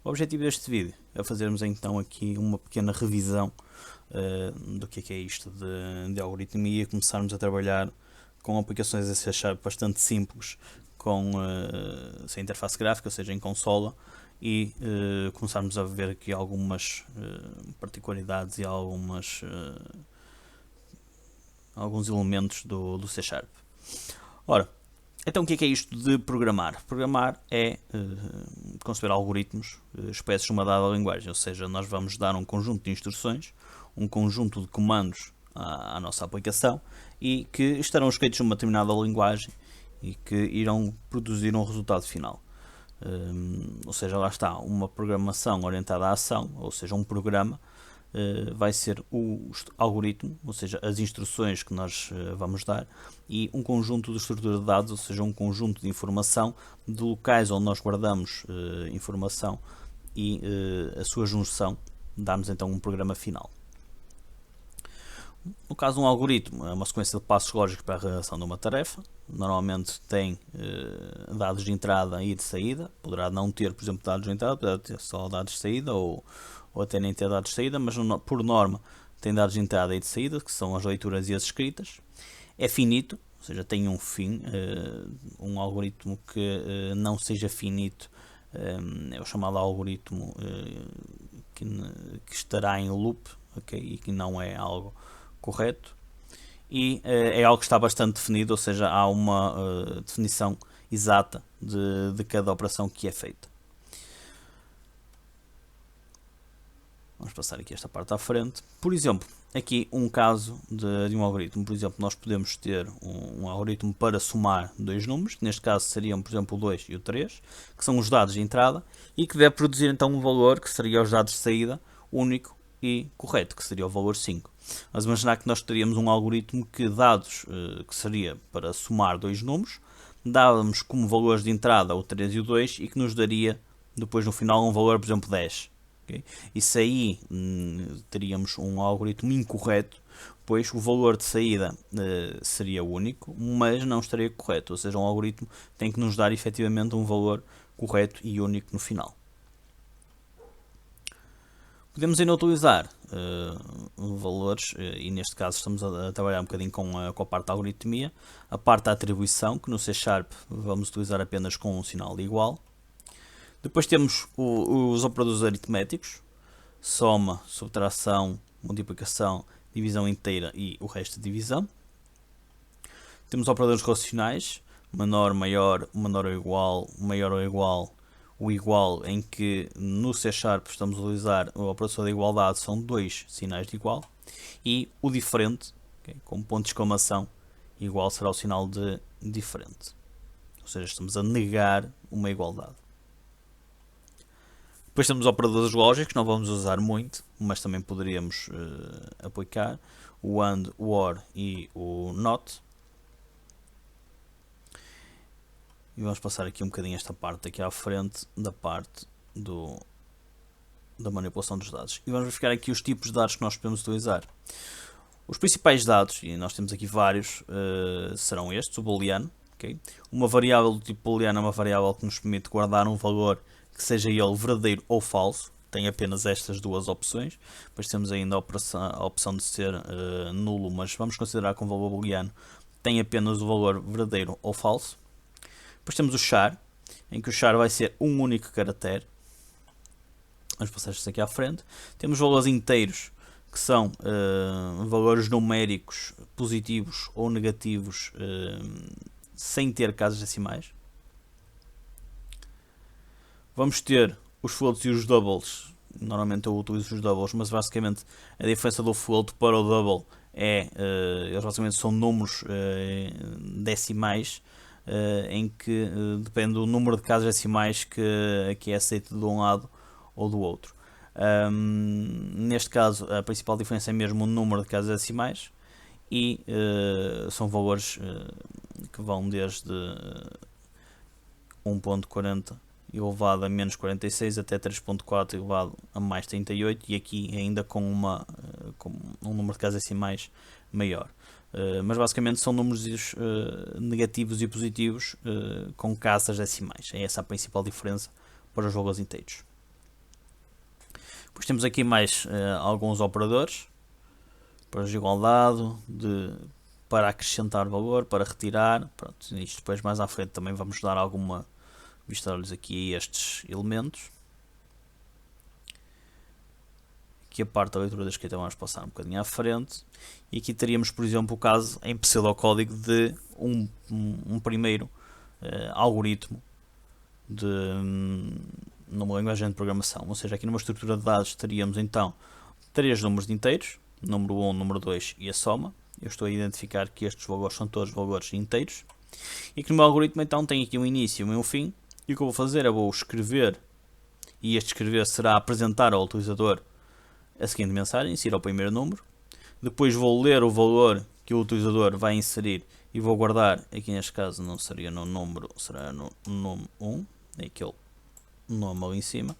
O objetivo deste vídeo é fazermos então aqui uma pequena revisão do que é isto de algoritmia e começarmos a trabalhar com aplicações a C# bastante simples, sem interface gráfica, ou seja, em consola, e começarmos a ver aqui algumas particularidades e alguns elementos do C#. Ora, então o que é isto de programar? Programar é conceber algoritmos espécies de uma dada linguagem, ou seja, nós vamos dar um conjunto de instruções, um conjunto de comandos à nossa aplicação e que estarão escritos numa determinada linguagem e que irão produzir um resultado final. Ou seja, lá está, uma programação orientada à ação, ou seja, um programa, vai ser o algoritmo, ou seja, as instruções que nós vamos dar, e um conjunto de estrutura de dados, ou seja, um conjunto de informação de locais onde nós guardamos informação e a sua junção, dá-nos então um programa final. No caso, um algoritmo é uma sequência de passos lógicos para a realização de uma tarefa. Normalmente tem dados de entrada e de saída. Poderá não ter, por exemplo, dados de entrada, poderá ter só dados de saída ou até nem ter dados de saída, mas por norma tem dados de entrada e de saída, que são as leituras e as escritas. É finito, ou seja, tem um fim. Um algoritmo que não seja finito é o chamado algoritmo que estará em loop, okay? E que não é algo correto, e é algo que está bastante definido, ou seja, há uma definição exata de cada operação que é feita. Vamos passar aqui esta parte à frente. Por exemplo, aqui um caso de um algoritmo. Por exemplo, nós podemos ter um algoritmo para somar dois números, que neste caso seriam, por exemplo, o 2 e o 3, que são os dados de entrada, e que deve produzir então um valor que seria os dados de saída único e correto, que seria o valor 5. Mas imaginar que nós teríamos um algoritmo que dados que seria para somar dois números, dávamos como valores de entrada o 3 e o 2 e que nos daria depois no final um valor, por exemplo, 10. Okay? Isso aí teríamos um algoritmo incorreto, pois o valor de saída seria único, mas não estaria correto. Ou seja, um algoritmo tem que nos dar efetivamente um valor correto e único no final. Podemos ainda utilizar valores, e neste caso estamos a trabalhar um bocadinho com a parte da algoritmia, a parte da atribuição, que no C# vamos utilizar apenas com um sinal de igual. Depois temos os operadores aritméticos, soma, subtração, multiplicação, divisão inteira e o resto de divisão. Temos operadores relacionais, menor, maior, menor ou igual, maior ou igual, o igual, em que no C# estamos a utilizar a operação de igualdade, são dois sinais de igual, e o diferente, okay, com ponto de exclamação, igual será o sinal de diferente, ou seja, estamos a negar uma igualdade. Depois temos operadores lógicos, não vamos usar muito, mas também poderíamos aplicar o AND, o OR e o NOT. E vamos passar aqui um bocadinho esta parte aqui à frente da parte da manipulação dos dados. E vamos verificar aqui os tipos de dados que nós podemos utilizar. Os principais dados, e nós temos aqui vários, serão estes, o booleano. Okay? Uma variável do tipo booleano é uma variável que nos permite guardar um valor que seja ele verdadeiro ou falso. Tem apenas estas duas opções. Depois temos ainda a opção de ser nulo, mas vamos considerar que um valor booleano tem apenas o valor verdadeiro ou falso. Depois temos o char, em que o char vai ser um único caractere. Vamos passar isto aqui à frente. Temos valores inteiros, que são valores numéricos positivos ou negativos sem ter casas decimais. Vamos ter os floats e os doubles. Normalmente eu utilizo os doubles, mas basicamente a diferença do float para o double eles basicamente são números decimais, em que depende do número de casas decimais que é aceito de um lado ou do outro. Neste caso, a principal diferença é mesmo o número de casas decimais, e são valores que vão desde 1.40 elevado a menos 46 até 3.4 elevado a mais 38, e aqui ainda com um número de casas decimais maior. Mas basicamente são números negativos e positivos com casas decimais. É essa a principal diferença para os valores inteiros. Depois temos aqui mais alguns operadores para igualdade, para acrescentar valor, para retirar. Pronto, isto depois mais à frente também vamos dar alguma vista olhos aqui a estes elementos. Aqui a parte da leitura da escrita vamos passar um bocadinho à frente. E aqui teríamos, por exemplo, o caso em pseudocódigo de um primeiro algoritmo numa linguagem de programação. Ou seja, aqui numa estrutura de dados teríamos então 3 números de inteiros, número 1, número 2 e a soma. Eu estou a identificar que estes valores são todos valores inteiros. E que no meu algoritmo então tem aqui um início e um fim. E o que eu vou fazer é vou escrever, e este escrever será apresentar ao utilizador a seguinte mensagem: insira o primeiro número. Depois vou ler o valor que o utilizador vai inserir e vou guardar, aqui neste caso não seria no número, será no nome 1, é aquele nome ali em cima.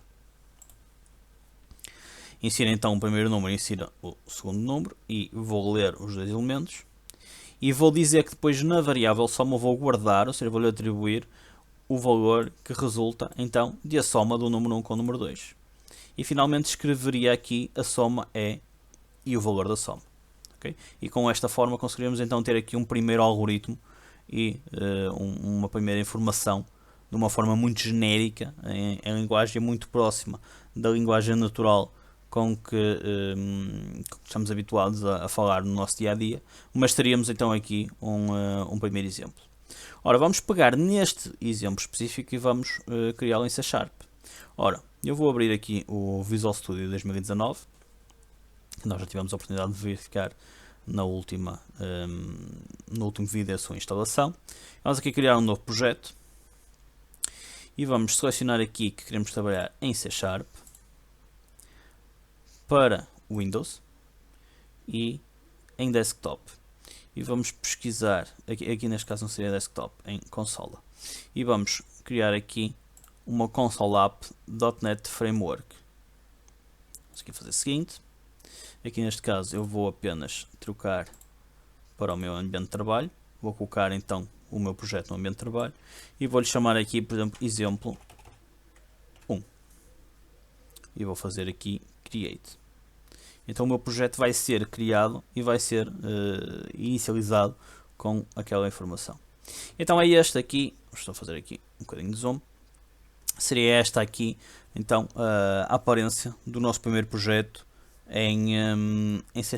Insira então o primeiro número, insira o segundo número e vou ler os dois elementos. E vou dizer que depois na variável soma vou guardar, ou seja, vou-lhe atribuir o valor que resulta então de a soma do número 1 com o número 2. E finalmente escreveria aqui a soma E e o valor da soma. Okay? E com esta forma conseguiríamos então ter aqui um primeiro algoritmo e uma primeira informação de uma forma muito genérica, em linguagem muito próxima da linguagem natural com que estamos habituados a falar no nosso dia a dia, mas teríamos então aqui um primeiro exemplo. Ora, vamos pegar neste exemplo específico e vamos criá-lo em C#. Ora, eu vou abrir aqui o Visual Studio 2019, que nós já tivemos a oportunidade de verificar no último vídeo a sua instalação. Vamos aqui criar um novo projeto e vamos selecionar aqui que queremos trabalhar em C# para Windows e em Desktop. E vamos pesquisar, aqui neste caso não seria Desktop, em Consola. E vamos criar aqui uma Console App.NET Framework. Vamos aqui fazer o seguinte. Aqui neste caso eu vou apenas trocar para o meu ambiente de trabalho. Vou colocar então o meu projeto no ambiente de trabalho. E vou-lhe chamar aqui, por exemplo, exemplo 1. E vou fazer aqui Create. Então o meu projeto vai ser criado e vai ser inicializado com aquela informação. Então é este aqui, estou a fazer aqui um bocadinho de zoom, seria esta aqui então a aparência do nosso primeiro projeto em C#.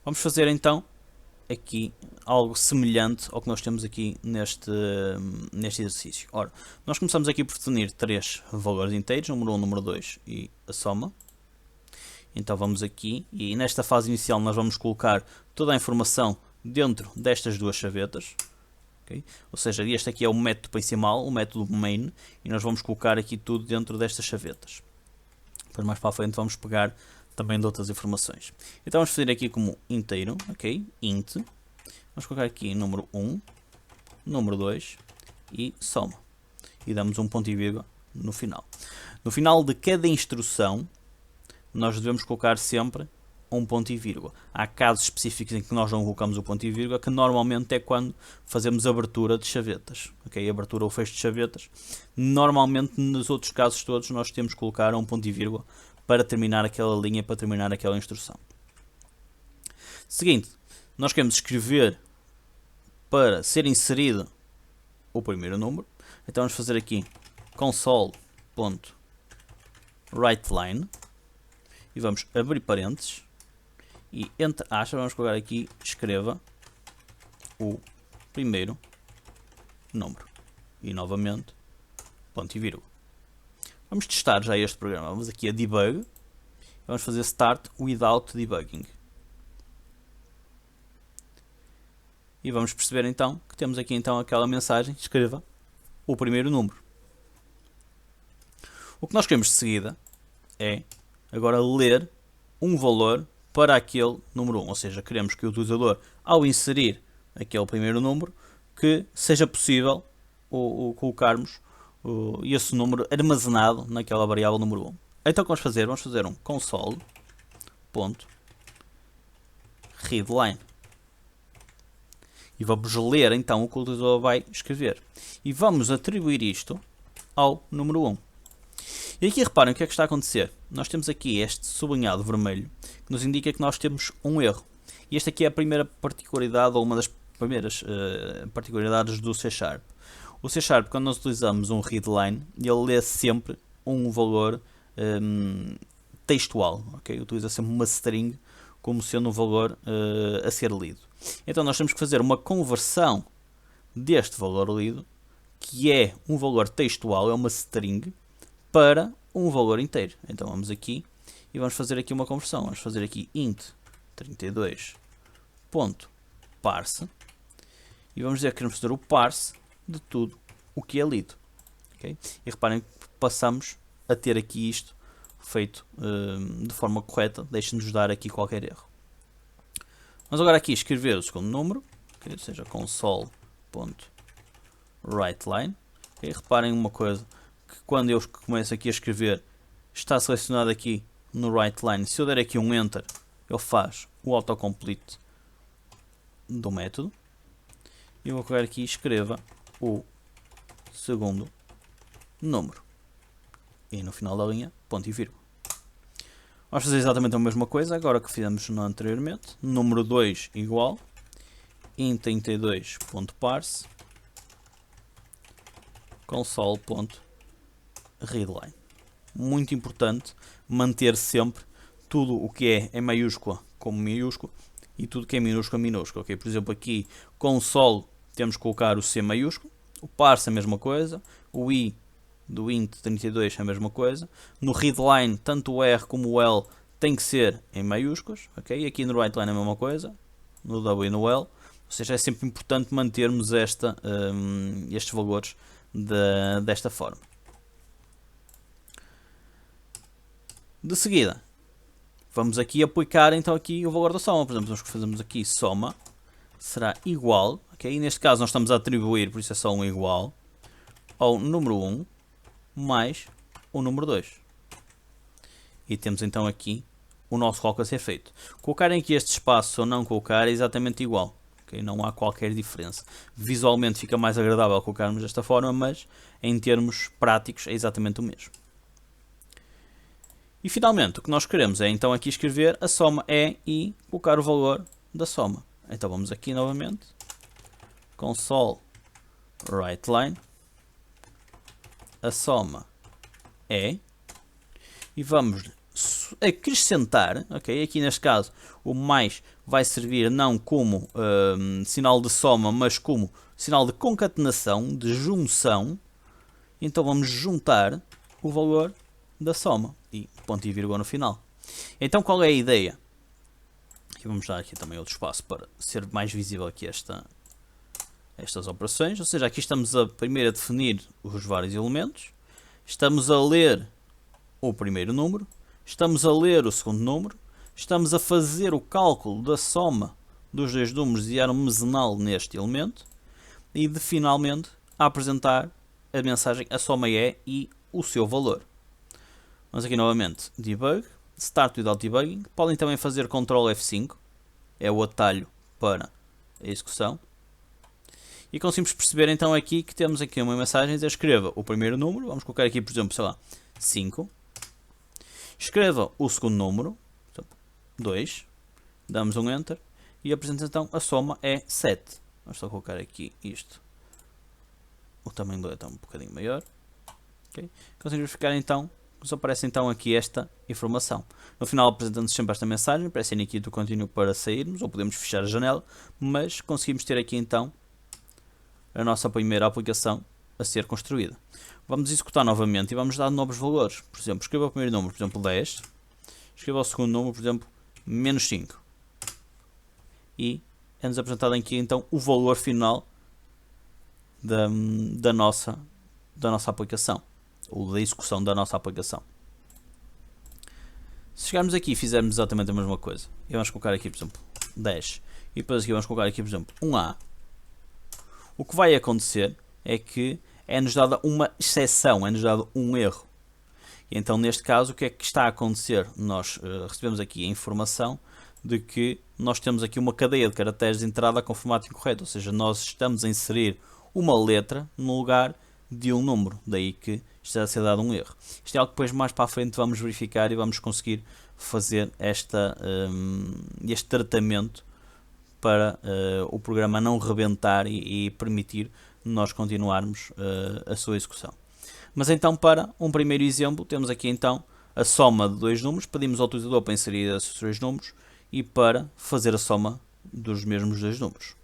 Vamos fazer então aqui algo semelhante ao que nós temos aqui neste exercício. Ora, nós começamos aqui por definir 3 valores inteiros, número 1, número 2 e a soma. Então vamos aqui e nesta fase inicial nós vamos colocar toda a informação dentro destas duas chavetas. Okay? Ou seja, este aqui é o método principal, o método main, e nós vamos colocar aqui tudo dentro destas chavetas. Depois mais para a frente vamos pegar também de outras informações. Então vamos fazer aqui como inteiro, ok? Int. Vamos colocar aqui número 1, número 2 e soma. E damos um ponto e vírgula no final. No final de cada instrução, nós devemos colocar sempre um ponto e vírgula. Há casos específicos em que nós não colocamos o ponto e vírgula, que normalmente é quando fazemos abertura de chavetas. Okay? Abertura ou fecho de chavetas. Normalmente, nos outros casos todos, nós temos que colocar um ponto e vírgula para terminar aquela linha, para terminar aquela instrução. Seguinte, nós queremos escrever para ser inserido o primeiro número. Então vamos fazer aqui console.writeLine e vamos abrir parênteses e entre aspas vamos colocar aqui escreva o primeiro número e novamente ponto e vírgula. Vamos testar já este programa. Vamos aqui a debug. Vamos fazer start without debugging. E vamos perceber então que temos aqui então aquela mensagem, escreva o primeiro número. O que nós queremos de seguida é agora ler um valor para aquele número 1. Ou seja, queremos que o utilizador, ao inserir aquele primeiro número, que seja possível colocarmos esse número armazenado naquela variável número 1. Então o que vamos fazer? Vamos fazer um console.readline. E vamos ler então o que o utilizador vai escrever. E vamos atribuir isto ao número 1. E aqui reparem o que é que está a acontecer. Nós temos aqui este sublinhado vermelho que nos indica que nós temos um erro. E esta aqui é a primeira particularidade, ou uma das primeiras particularidades do C#. O C#, quando nós utilizamos um readline, ele lê sempre um valor textual, ok? Utiliza sempre uma string como sendo um valor a ser lido. Então nós temos que fazer uma conversão deste valor lido, que é um valor textual, é uma string, para um valor inteiro. Então vamos aqui e vamos fazer aqui uma conversão. Vamos fazer aqui int 32.parse e vamos dizer que queremos fazer o parse de tudo o que é lido. Okay? E reparem que passamos a ter aqui isto feito de forma correta. Deixe-nos dar aqui qualquer erro. Vamos agora aqui escrever o segundo número, okay? Ou seja, console.writeLine. Okay? Reparem uma coisa, que quando eu começo aqui a escrever, está selecionado aqui no writeLine. Se eu der aqui um Enter, ele faz o autocomplete do método. E eu vou pegar aqui e escreva o segundo número. E no final da linha, ponto e vírgula. Vamos fazer exatamente a mesma coisa, agora que fizemos anteriormente. Número 2 igual int32.parse console.readline. Muito importante manter sempre tudo o que é em maiúscula como minúsculo e tudo que é minúsculo minúsculo. Okay? Por exemplo, aqui console temos que colocar o C maiúsculo, o parse a mesma coisa, o I do int32 é a mesma coisa. No readline, tanto o R como o L tem que ser em maiúsculos. Okay? Aqui no writeline é a mesma coisa, no W e no L. Ou seja, é sempre importante mantermos estes valores desta forma. De seguida, vamos aqui aplicar então aqui o valor da soma. Por exemplo, nós fazemos aqui soma será igual, okay? E neste caso nós estamos a atribuir, por isso é só um igual, ao número 1 mais o número 2. E temos então aqui o nosso cálculo a ser feito. Colocarem aqui este espaço ou não colocar é exatamente igual. Okay? Não há qualquer diferença. Visualmente fica mais agradável colocarmos desta forma, mas em termos práticos é exatamente o mesmo. E finalmente o que nós queremos é então aqui escrever a soma é e colocar o valor da soma. Então vamos aqui novamente, console writeLine, a soma é, e vamos acrescentar, ok? Aqui neste caso o mais vai servir não como sinal de soma, mas como sinal de concatenação, de junção. Então vamos juntar o valor da soma e ponto e vírgula no final. Então qual é a ideia? E vamos dar aqui também outro espaço para ser mais visível aqui estas operações. Ou seja, aqui estamos a primeiro a definir os vários elementos, estamos a ler o primeiro número, estamos a ler o segundo número, estamos a fazer o cálculo da soma dos dois números e armazená-lo neste elemento e de finalmente a apresentar a mensagem a soma é e o seu valor. Vamos aqui novamente debug, start without debugging. Podem também fazer Ctrl F5, é o atalho para a execução. E conseguimos perceber então aqui que temos aqui uma mensagem que escreva o primeiro número, vamos colocar aqui por exemplo, sei lá, 5. Escreva o segundo número, 2, damos um Enter e apresenta então a soma é 7. Vamos só colocar aqui isto, o tamanho do letra é um bocadinho maior. Okay. Conseguimos verificar então, nos aparece então aqui esta informação. No final apresenta-nos sempre esta mensagem, aparece aqui do continue para sairmos, ou podemos fechar a janela, mas conseguimos ter aqui então a nossa primeira aplicação a ser construída. Vamos executar novamente e vamos dar novos valores. Por exemplo, escreva o primeiro número, por exemplo 10, escreva o segundo número, por exemplo, menos 5. E é-nos apresentado aqui então o valor final da nossa aplicação, ou da execução da nossa aplicação. Se chegarmos aqui e fizermos exatamente a mesma coisa, e vamos colocar aqui, por exemplo, 10, e depois aqui vamos colocar aqui, por exemplo, um A, o que vai acontecer é que é-nos dada uma exceção, é-nos dado um erro. E então, neste caso, o que é que está a acontecer? Nós recebemos aqui a informação de que nós temos aqui uma cadeia de caracteres de entrada com formato incorreto, ou seja, nós estamos a inserir uma letra no lugar de um número, daí que está a ser dado um erro. Isto é algo que depois mais para a frente vamos verificar e vamos conseguir fazer este tratamento para o programa não rebentar e permitir nós continuarmos a sua execução. Mas então, para um primeiro exemplo, temos aqui então a soma de dois números. Pedimos ao utilizador para inserir esses dois números e para fazer a soma dos mesmos dois números.